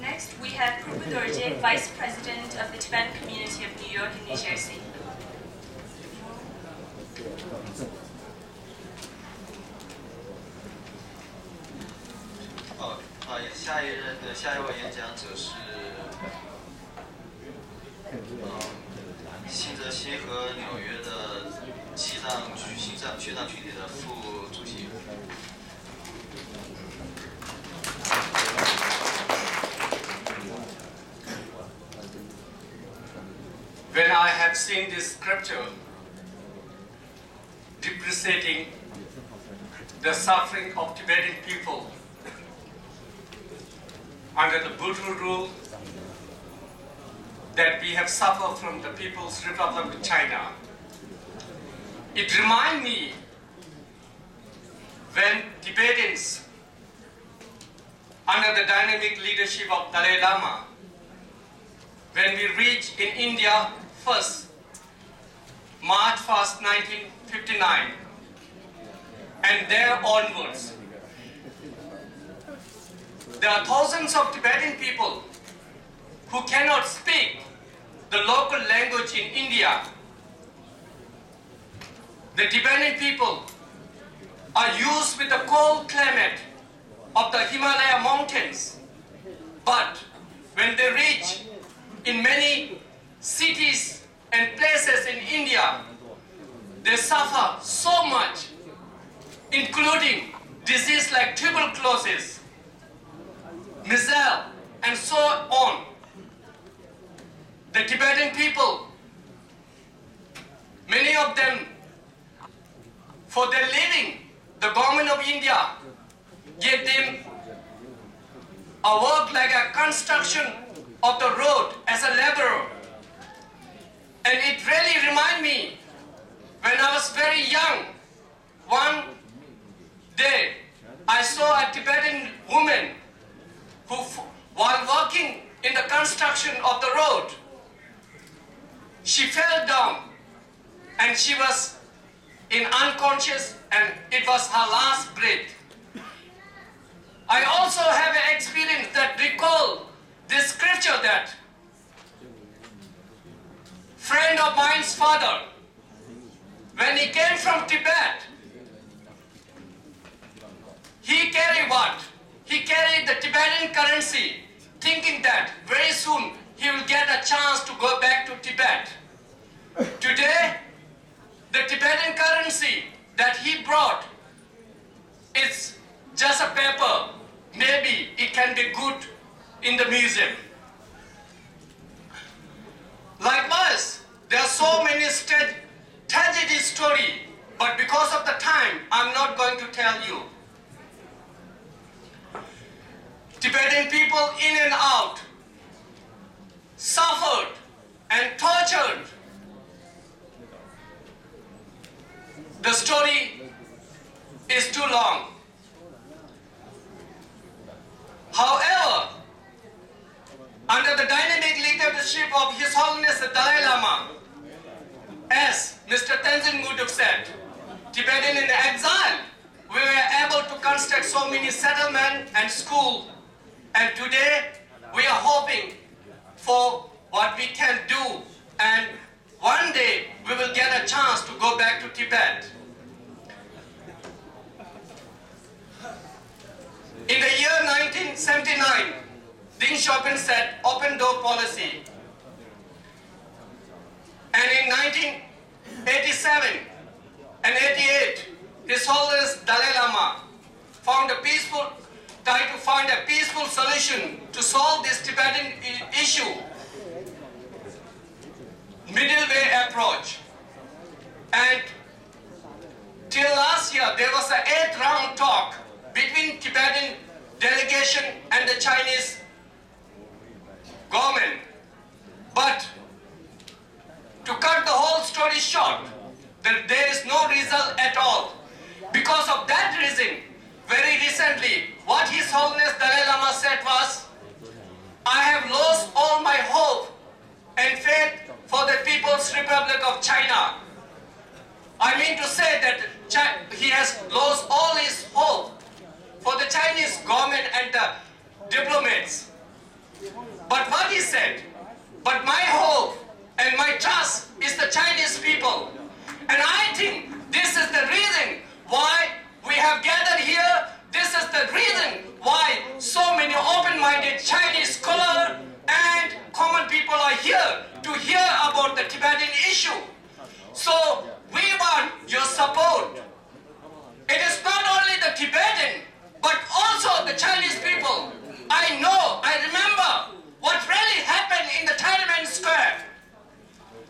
Next, we have Prabhu Dorje, Vice President of the Tibetan Community of New York and New Jersey. Oh, 下一位演讲者是新泽西和纽约的西藏学藏群体的副主席。When I have seen this scripture depreciating the suffering of Tibetan people under the brutal rule that we have suffered from the People's Republic of China, it reminds me when Tibetans, under the dynamic leadership of Dalai Lama, when we reached in India first, March 1st, 1959, and there onwards, there are thousands of Tibetan people who cannot speak the local language in India. The Tibetan people are used with the cold climate of the Himalaya mountains, but when they reach in many cities and places in India, they suffer so much, including disease like tuberculosis, measles, and so on. The Tibetan people, many of them, for their living, the government of India gave them a work like a construction of the road as a laborer. And it really reminded me when I was very young. One day I saw a Tibetan woman who, while working in the construction of the road, she fell down and she was in unconscious and it was her last breath. I also have an experience that recall this scripture that friend of mine's father, when he came from Tibet, he carried what? He carried the Tibetan currency, thinking that very soon he will get a chance to go back to Tibet. Today, the Tibetan currency that he brought is just a paper. Maybe it can be good in the museum. Likewise, there are so many tragedy stories, but because of the time, I'm not going to tell you. Tibetan people in and out suffered and tortured. The story is too long. However, under the dynamic leadership of His Holiness the Dalai Lama, as Mr. Tenzin Nguduk said, Tibetan in exile, we were able to construct so many settlements and schools, and today we are hoping for what we can do, and one day we will get a chance to go back to Tibet. In the year 1979, Deng Xiaoping said open door policy. And in 1987 and 88, His Holiness Dalai Lama tried to find a peaceful solution to solve this Tibetan issue. Middle way approach. And till last year, there was an 8th round talk between Tibetan delegation and the Chinese government. But to cut the whole story short, there is no result at all. Because of that reason, very recently, what His Holiness Dalai Lama said was, I have lost all my hope and faith for the People's Republic of China. I mean to say that he has lost all his hope for the Chinese government and the diplomats. But what he said, but my hope and my trust is the Chinese people. And I think this is the reason why we have gathered here. This is the reason why so many open-minded Chinese scholars and common people are here to hear about the Tibetan issue. So we want your support. It is not only the Tibetan, but also the Chinese people. I remember what really happened in the Tiananmen Square.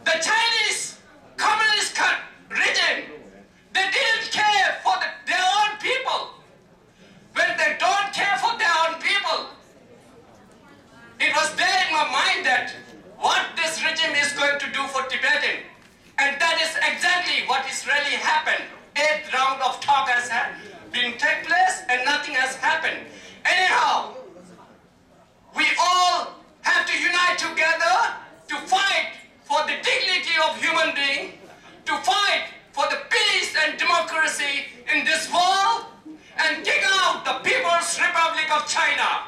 The Chinese communist regime, they didn't care for their own people. When they don't care for their own people, it was there in my mind that what this regime is going to do for Tibetan. And that is exactly what is really happened. 8th round of talk has been take place and nothing has happened. Anyhow, we all have to unite together to fight for the dignity of human being, to fight for the peace and democracy in this world, and dig out the People's Republic of China.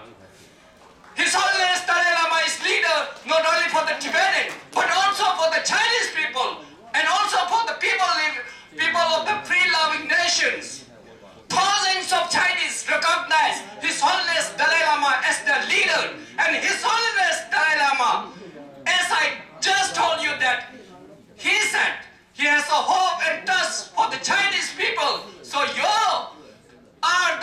His Holiness Dalai Lama is leader not only for the Tibetan, but also for the Chinese people, and also for the people of the free-loving nations. Thousands of Chinese recognize His Holiness Dalai Lama as the leader, and His Holiness Dalai Lama, as I just told you that he said he has a hope and trust for the Chinese people. So you are our